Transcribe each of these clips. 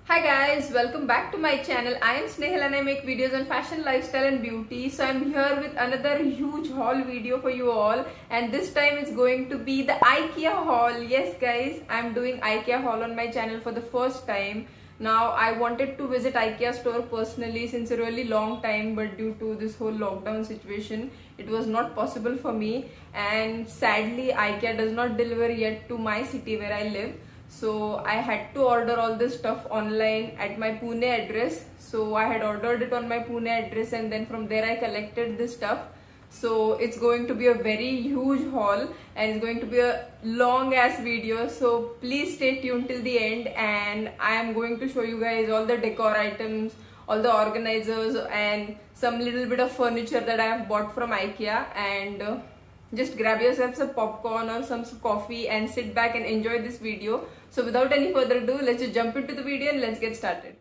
Hi guys, welcome back to my channel. I am Snehal and I make videos on fashion, lifestyle and beauty. So I'm here with another huge haul video for you all, and this time it's going to be the IKEA haul. Yes guys, I'm doing IKEA haul on my channel for the first time. Now I wanted to visit IKEA store personally since a really long time, but due to this whole lockdown situation it was not possible for me, and sadly IKEA does not deliver yet to my city where I live. So I had to order all this stuff online at my Pune address. So I had ordered it on my Pune address and then from there I collected this stuff. So it's going to be a very huge haul and it's going to be a long ass video. So please stay tuned till the end, and I am going to show you guys all the decor items, all the organizers and some little bit of furniture that I have bought from IKEA. And just grab yourself some popcorn or some coffee and sit back and enjoy this video. So without any further ado, let's just jump into the video and let's get started.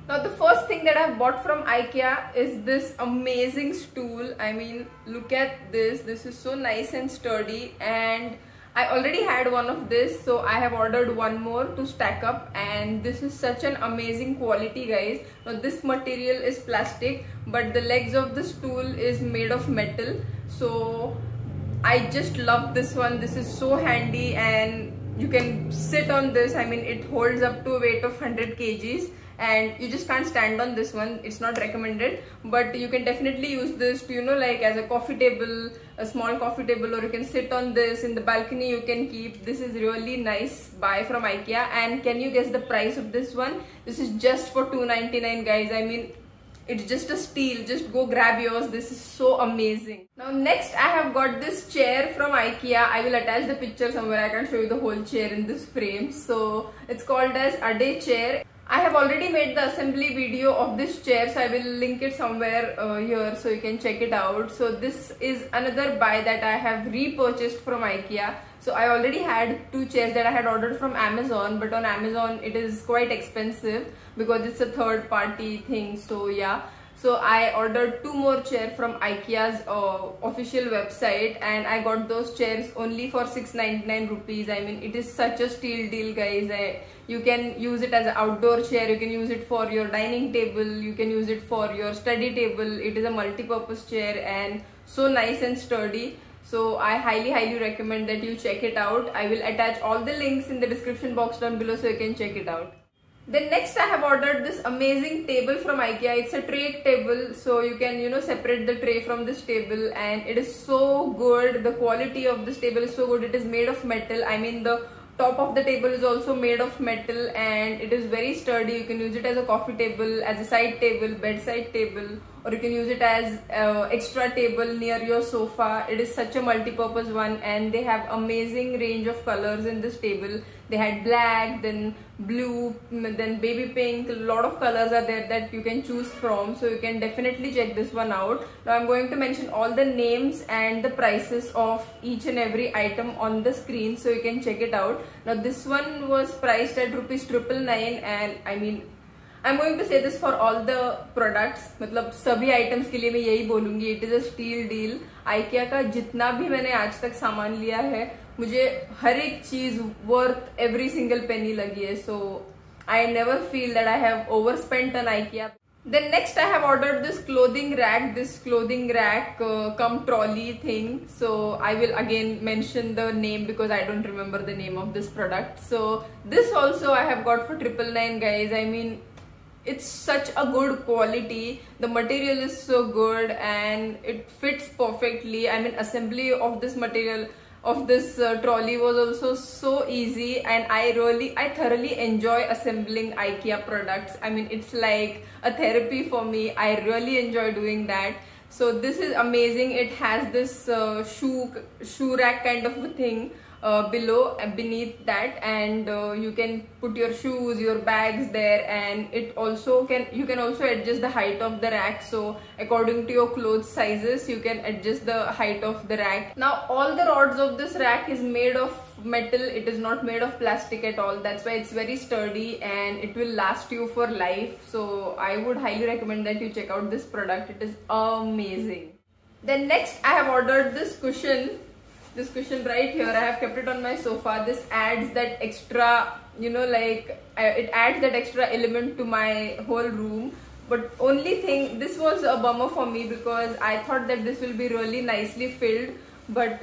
Now the first thing that I've bought from IKEA is this amazing stool. I mean, look at this. This is so nice and sturdy, and I already had one of this, so I have ordered one more to stack up, and this is such an amazing quality guys. Now this material is plastic but the legs of the stool is made of metal, so I just love this one. This is so handy and you can sit on this. I mean, it holds up to a weight of 100 kgs and you just can't stand on this one. It's not recommended, but you can definitely use this to, like as a coffee table, a small coffee table, or you can sit on this in the balcony. You can keep. This is really nice buy from IKEA. And can you guess the price of this one? This is just for $2.99 guys. I mean, it's just a steal. Just go grab yours. This is so amazing. Now next I have got this chair from IKEA. I will attach the picture somewhere. I can't show you the whole chair in this frame. So it's called as Ade chair. I have already made the assembly video of this chair, so I will link it somewhere here so you can check it out. So this is another buy that I have repurchased from IKEA. So I already had two chairs that I had ordered from Amazon, but on Amazon it is quite expensive because it's a third party thing. So yeah, so I ordered two more chairs from IKEA's official website, and I got those chairs only for 699 rupees. I mean, it is such a steal deal guys. You can use it as an outdoor chair, you can use it for your dining table, you can use it for your study table. It is a multi-purpose chair and so nice and sturdy. So I highly recommend that you check it out. I will attach all the links in the description box down below so you can check it out. Then next I have ordered this amazing table from IKEA. It's a tray table, so you can separate the tray from this table, and it is so good. The quality of this table is so good. It is made of metal. I mean, the top of the table is also made of metal and it is very sturdy. You can use it as a coffee table, as a side table, bedside table, or you can use it as extra table near your sofa. It is such a multi-purpose one, and they have amazing range of colors in this table. They had black, then blue, then baby pink. A lot of colors are there that you can choose from, so you can definitely check this one out. Now I'm going to mention all the names and the prices of each and every item on the screen so you can check it out. Now this one was priced at ₹999, and I mean, I'm going to say this for all the products. मतलब सभी items के लिए मैं यही बोलूँगी. It is a steal deal. IKEA का जितना भी मैंने आज तक सामान लिया है, मुझे हर एक चीज worth every single penny लगी है. So I never feel that I have overspent on IKEA. Then next I have ordered this clothing rack, come trolley thing. So I will again mention the name because I don't remember the name of this product. So this also I have got for $999 guys. I mean, it's such a good quality. The material is so good and it fits perfectly. I mean, assembly of this material of this trolley was also so easy, and I thoroughly enjoy assembling IKEA products. I mean, it's like a therapy for me. I really enjoy doing that. So this is amazing. It has this shoe rack kind of a thing below and beneath that, and you can put your shoes, your bags there, and you can also adjust the height of the rack. So according to your clothes sizes, you can adjust the height of the rack. Now all the rods of this rack is made of metal. It is not made of plastic at all. That's why it's very sturdy and it will last you for life. So I would highly recommend that you check out this product. It is amazing. Then next I have ordered this cushion this cushion right here. I have kept it on my sofa. This adds that extra, you know, like it adds that extra element to my whole room. But only thing, this was a bummer for me because I thought that this will be really nicely filled, but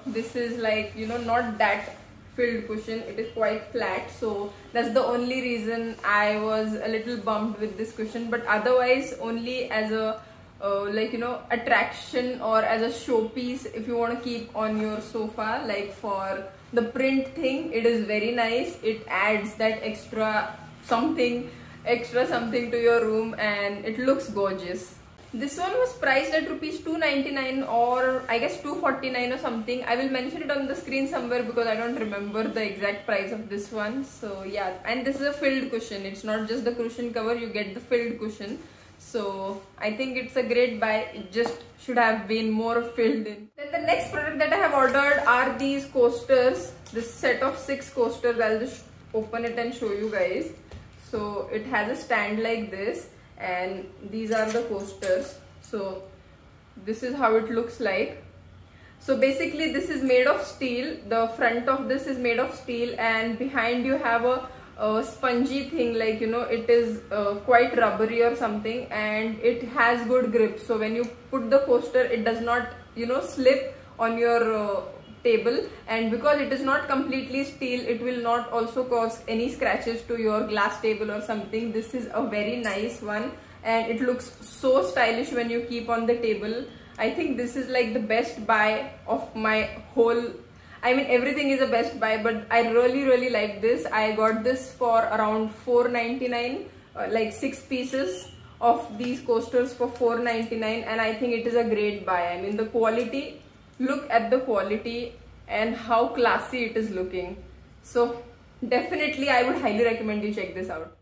this is like, you know, not that filled cushion. It is quite flat, so that's the only reason I was a little bummed with this cushion. But otherwise, only as a like, you know, attraction or as a showpiece, if you want to keep on your sofa, like for the print thing, it is very nice. It adds that extra something to your room and it looks gorgeous. This one was priced at rupees 299 or I guess 249 or something. I will mention it on the screen somewhere because I don't remember the exact price of this one. So yeah, and this is a filled cushion. It's not just the cushion cover, you get the filled cushion. So I think it's a great buy. It just should have been more filled in. Then the next product that I have ordered are these coasters. This set of 6 coasters. I'll just open it and show you guys. So it has a stand like this and these are the coasters. So this is how it looks like. So basically this is made of steel. The front of this is made of steel and behind you have a spongy thing, like, you know, it is quite rubbery or something, and it has good grip. So when you put the coaster, it does not, you know, slip on your table, and because it is not completely steel, it will not also cause any scratches to your glass table or something. This is a very nice one and it looks so stylish when you keep on the table. I think this is like the best buy of my whole, I mean everything is a best buy, but I really like this. I got this for around $4.99, like 6 pieces of these coasters for $4.99, and I think it is a great buy. I mean the quality, look at the quality and how classy it is looking. So definitely I would highly recommend you check this out.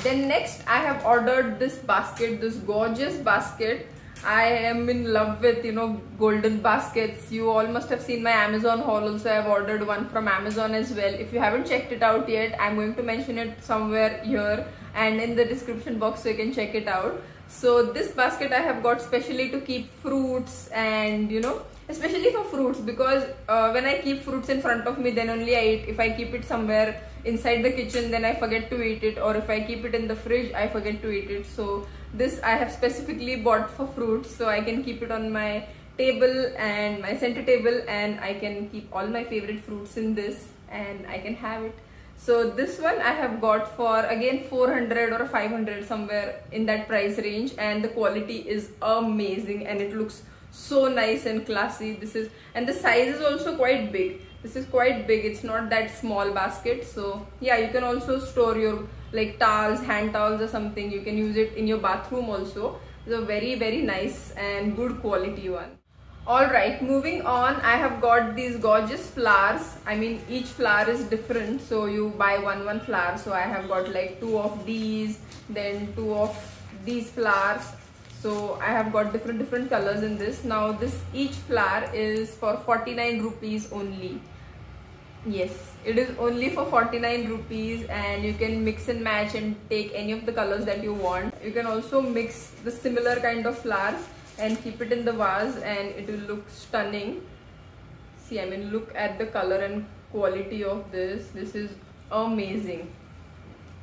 Then next I have ordered this basket, this gorgeous basket. I am in love with, you know, golden baskets. You all must have seen my Amazon haul also. I have ordered one from Amazon as well. If you haven't checked it out yet, I'm going to mention it somewhere here and in the description box so you can check it out. So this basket I have got specially to keep fruits, and you know, especially for fruits, because when I keep fruits in front of me, then only I eat. If I keep it somewhere inside the kitchen, then I forget to eat it, or if I keep it in the fridge, I forget to eat it. So this I have specifically bought for fruits, so I can keep it on my table and my center table, and I can keep all my favorite fruits in this and I can have it. So this one I have got for again 400 or 500, somewhere in that price range, and the quality is amazing and it looks so nice and classy. This is, and the size is also quite big. This is quite big, it's not that small basket. So yeah, you can also store your like towels, hand towels or something. You can use it in your bathroom also. It's a very nice and good quality one. Alright, moving on, I have got these gorgeous flowers. I mean each flower is different, so you buy one flower. So I have got like 2 of these, then 2 of these flowers. So I have got different colors in this. Now this each flower is for 49 rupees only. Yes, it is only for 49 rupees, and you can mix and match and take any of the colors that you want. You can also mix the similar kind of flowers and keep it in the vase and it will look stunning. See, I mean look at the color and quality of this. This is amazing.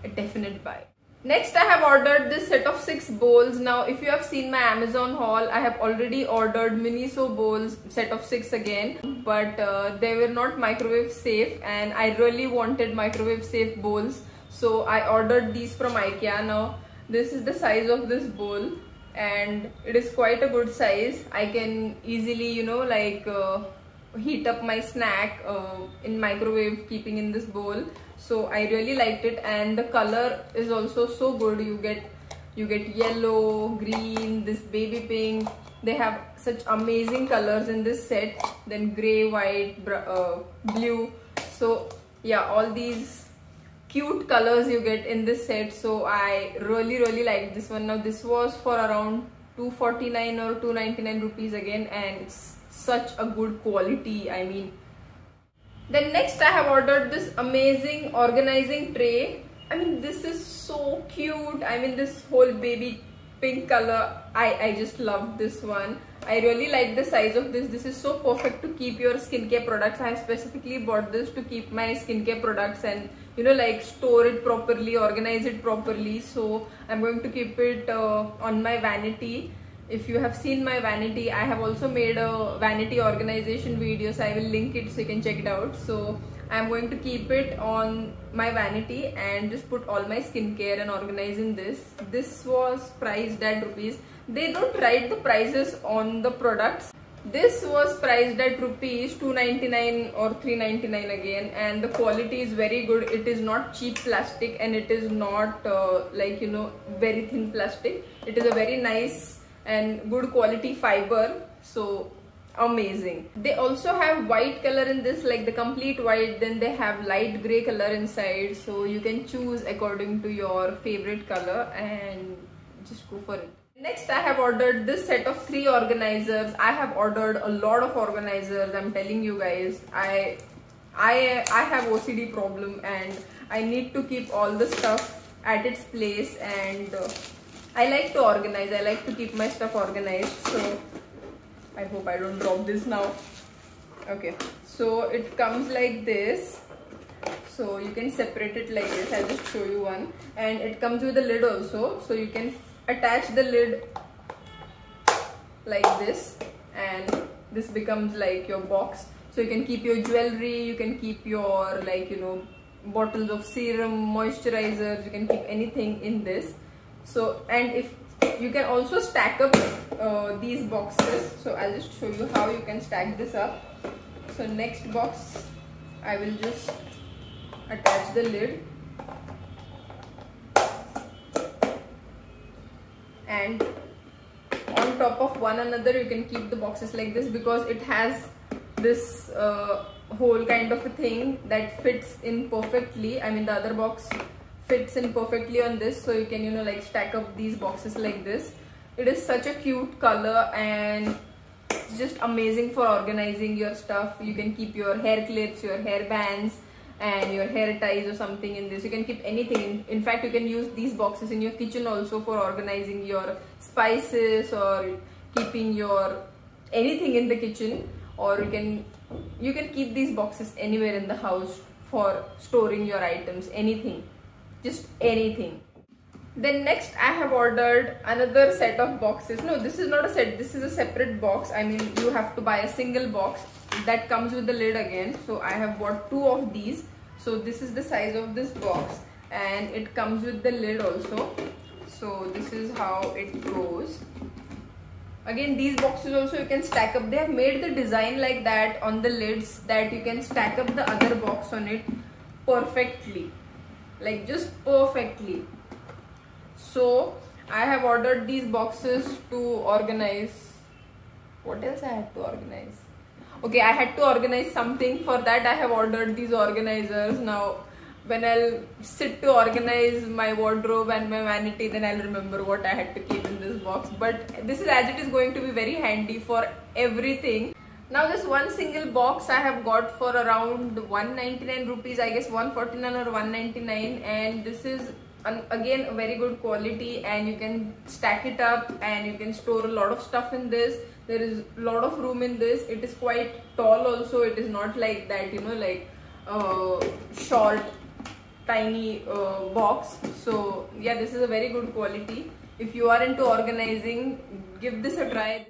A definite buy. Next I have ordered this set of 6 bowls. Now if you have seen my Amazon haul, I have already ordered Miniso bowls, set of 6 again, but they were not microwave safe and I really wanted microwave safe bowls, so I ordered these from IKEA. Now this is the size of this bowl and it is quite a good size. I can easily, you know, like heat up my snack in microwave keeping in this bowl. So I really liked it, and the color is also so good. You get yellow, green, this baby pink. They have such amazing colors in this set. Then grey, white, blue. So yeah, all these cute colors you get in this set. So I really liked this one. Now this was for around 249 or 299 rupees again, and it's such a good quality. I mean, then next I have ordered this amazing organizing tray. I mean this is so cute. I mean this whole baby pink color, I just love this one. I really like the size of this. This is so perfect to keep your skincare products. I specifically bought this to keep my skincare products and like store it properly, organize it properly. So I'm going to keep it on my vanity. If you have seen my vanity, I have also made a vanity organization video, so I will link it so you can check it out. So I'm going to keep it on my vanity and just put all my skincare and organize in this. This was priced at rupees. They don't write the prices on the products. This was priced at rupees 299 or 399 again, and the quality is very good. It is not cheap plastic and it is not very thin plastic. It is a very nice and good quality fiber. So amazing. They also have white color in this, like the complete white. Then they have light gray color inside, so you can choose according to your favorite color and just go for it. Next, I have ordered this set of 3 organizers. I have ordered a lot of organizers. I'm telling you guys, I have OCD problem and I need to keep all the stuff at its place, and I like to organize. I like to keep my stuff organized. So I hope I don't drop this now. Okay, so it comes like this. So you can separate it like this. I'll just show you one. And it comes with a lid also. So you can attach the lid like this, and this becomes like your box. So you can keep your jewelry, you can keep your bottles of serum, moisturizers, you can keep anything in this. So, and if you can also stack up these boxes. So I'll just show you how you can stack this up. So next box, I will just attach the lid, and on top of one another you can keep the boxes like this, because it has this whole kind of a thing that fits in perfectly. I mean, the other box fits in perfectly on this, so you can stack up these boxes like this. It is such a cute color and it's just amazing for organizing your stuff. You can keep your hair clips, your hair bands and your hair ties or something in this. You can keep anything. In fact, you can use these boxes in your kitchen also for organizing your spices or keeping your anything in the kitchen, or you can keep these boxes anywhere in the house for storing your items, anything, just anything. Then next, I have ordered another set of boxes. No, this is not a set, this is a separate box. I mean, you have to buy a single box that comes with the lid again. So I have bought 2 of these. So this is the size of this box and it comes with the lid also. So this is how it goes. Again, these boxes also you can stack up. They have made the design like that on the lids that you can stack up the other box on it perfectly, like just perfectly. So I have ordered these boxes to organize. What else I had to organize? Okay, I had to organize something. For that I have ordered these organizers. Now when I'll sit to organize my wardrobe and my vanity, then I'll remember what I had to keep in this box. But this is, as it is, going to be very handy for everything. Now this one single box I have got for around 199 rupees, I guess 149 or 199, and this is again a very good quality, and you can stack it up and you can store a lot of stuff in this. There is a lot of room in this. It is quite tall also. It is not like that short tiny box. So yeah, this is a very good quality. If you are into organizing, give this a try.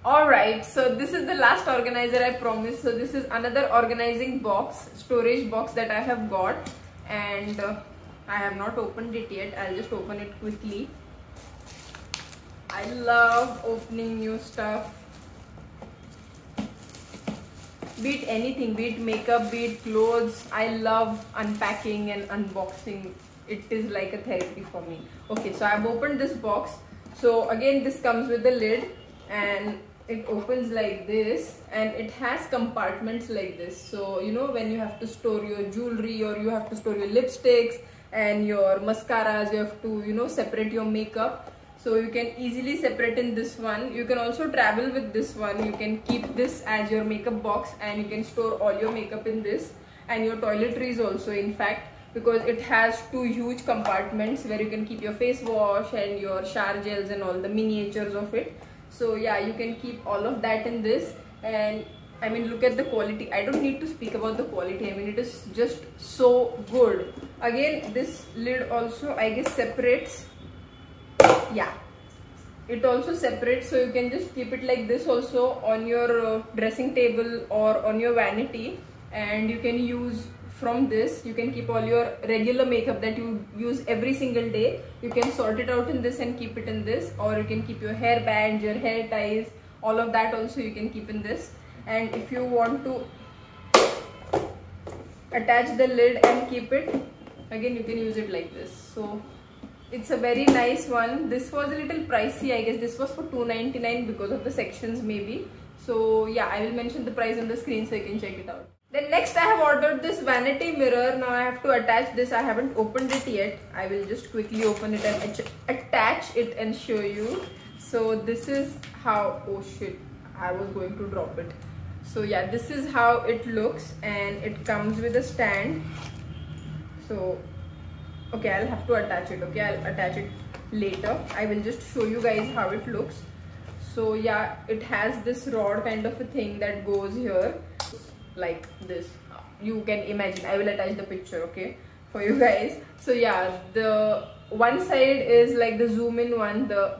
Alright, so this is the last organizer, I promise. So this is another organizing box, storage box that I have got, and I have not opened it yet. I'll just open it quickly. I love opening new stuff. Be it anything, be it makeup, be it clothes. I love unpacking and unboxing. It is like a therapy for me. Okay, so I've opened this box. So again, this comes with the lid and it opens like this, and it has compartments like this. So when you have to store your jewelry, or you have to store your lipsticks and your mascaras, you have to separate your makeup. So you can easily separate in this one. You can also travel with this one. You can keep this as your makeup box and you can store all your makeup in this, and your toiletries also, in fact, because it has 2 huge compartments where you can keep your face wash and your shower gels and all the miniatures of it. So yeah, you can keep all of that in this. And I mean, look at the quality. I don't need to speak about the quality. I mean, it is just so good. Again, this lid also, I guess, separates. Yeah, it also separates, so you can just keep it like this also on your dressing table or on your vanity. And you can use from this, you can keep all your regular makeup that you use every single day. You can sort it out in this and keep it in this, or you can keep your hair bands, your hair ties, all of that also you can keep in this. And if you want to attach the lid and keep it, again you can use it like this. So it's a very nice one. This was a little pricey, I guess. This was for $2.99 because of the sections maybe. So yeah, I will mention the price on the screen so you can check it out. Then next I have ordered this vanity mirror. Now I have to attach this. I haven't opened it yet. I will just quickly open it and attach it and show you. So this is how, oh shit, I was going to drop it. So yeah, this is how it looks, and it comes with a stand. So okay, I'll have to attach it. Okay, I'll attach it later. I will just show you guys how it looks. So yeah, it has this rod kind of a thing that goes here like this. You can imagine. I will attach the picture, okay, for you guys. So yeah, the one side is like the zoom in one, the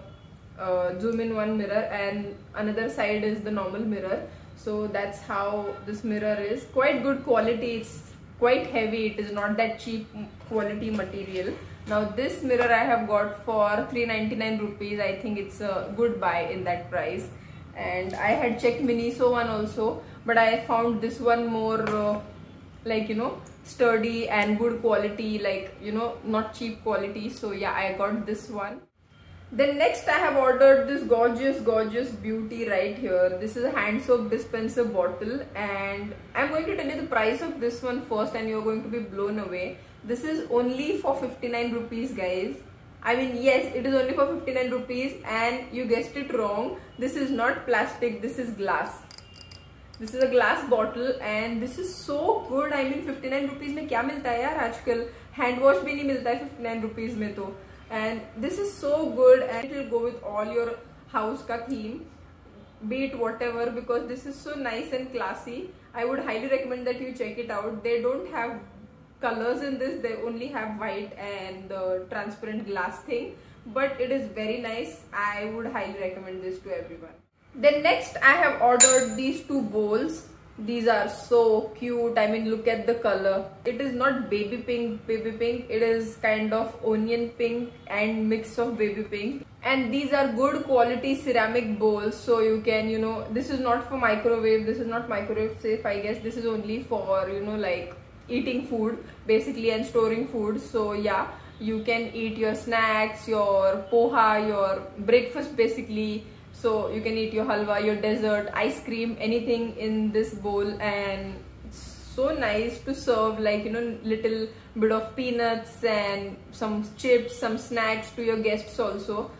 zoom in one mirror, and another side is the normal mirror. So that's how this mirror is. Quite good quality. It's quite heavy. It is not that cheap quality material. Now this mirror I have got for 399 rupees. I think it's a good buy in that price. And I had checked Miniso one also, but I found this one more like, you know, sturdy and good quality, like, you know, not cheap quality. So yeah, I got this one. Then next I have ordered this gorgeous beauty right here. This is a hand soap dispenser bottle, and I'm going to tell you the price of this one first and you're going to be blown away. This is only for 59 rupees, guys. I mean, yes, it is only for 59 rupees, and you guessed it wrong. This is not plastic, this is glass. This is a glass bottle, and this is so good. I mean, 59 rupees में क्या मिलता है यार आजकल? Hand wash भी नहीं मिलता है 59 rupees में तो. And this is so good, and it will go with all your house ka theme, be it whatever, because this is so nice and classy. I would highly recommend that you check it out. They don't have colors in this, they only have white and the transparent glass thing, but it is very nice. I would highly recommend this to everyone. Then next I have ordered these two bowls. These are so cute. I mean, look at the color. It is not baby pink. It is kind of onion pink and mix of baby pink. And these are good quality ceramic bowls. So you can, you know, this is not for microwave. This is not microwave safe, I guess. This is only for, you know, like eating food basically and storing food. So yeah, you can eat your snacks, your poha, your breakfast basically. So you can eat your halwa, your dessert, ice cream, anything in this bowl, and it's so nice to serve, like, you know, little bit of peanuts and some chips, some snacks to your guests also.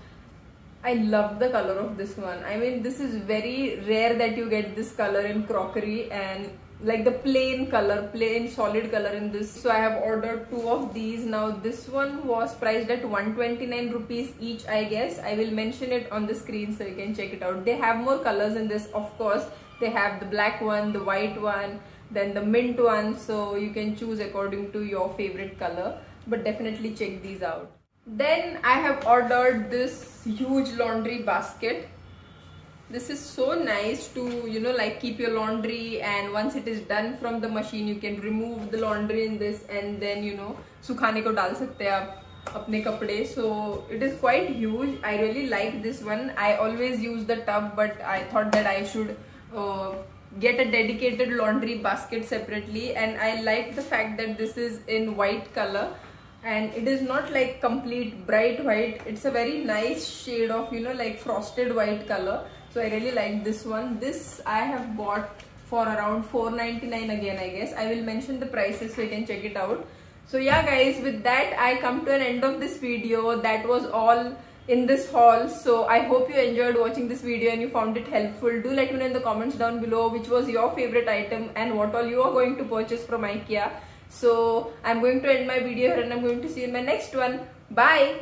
I love the color of this one. I mean, this is very rare that you get this color in crockery, and like the plain color, plain solid color in this. So I have ordered two of these. Now this one was priced at 129 rupees each, I guess. I will mention it on the screen so you can check it out. They have more colors in this, of course. They have the black one, the white one, then the mint one. So you can choose according to your favorite color, but definitely check these out. Then I have ordered this huge laundry basket. This is so nice to, you know, like keep your laundry, and once it is done from the machine, you can remove the laundry in this, and then, you know, सुखाने को डाल सकते हैं आप अपने कपड़े. So it is quite huge. I really like this one. I always use the tub, but I thought that I should get a dedicated laundry basket separately, and I like the fact that this is in white color. And it is not like complete bright white. It's a very nice shade of, you know, like frosted white color. So I really like this one. This I have bought for around $4.99 again, I guess. I will mention the prices so you can check it out. So yeah guys, with that I come to an end of this video. That was all in this haul. So I hope you enjoyed watching this video and you found it helpful. Do let me know in the comments down below which was your favorite item and what all you are going to purchase from IKEA. So I'm going to end my video here, and I'm going to see you in my next one. Bye.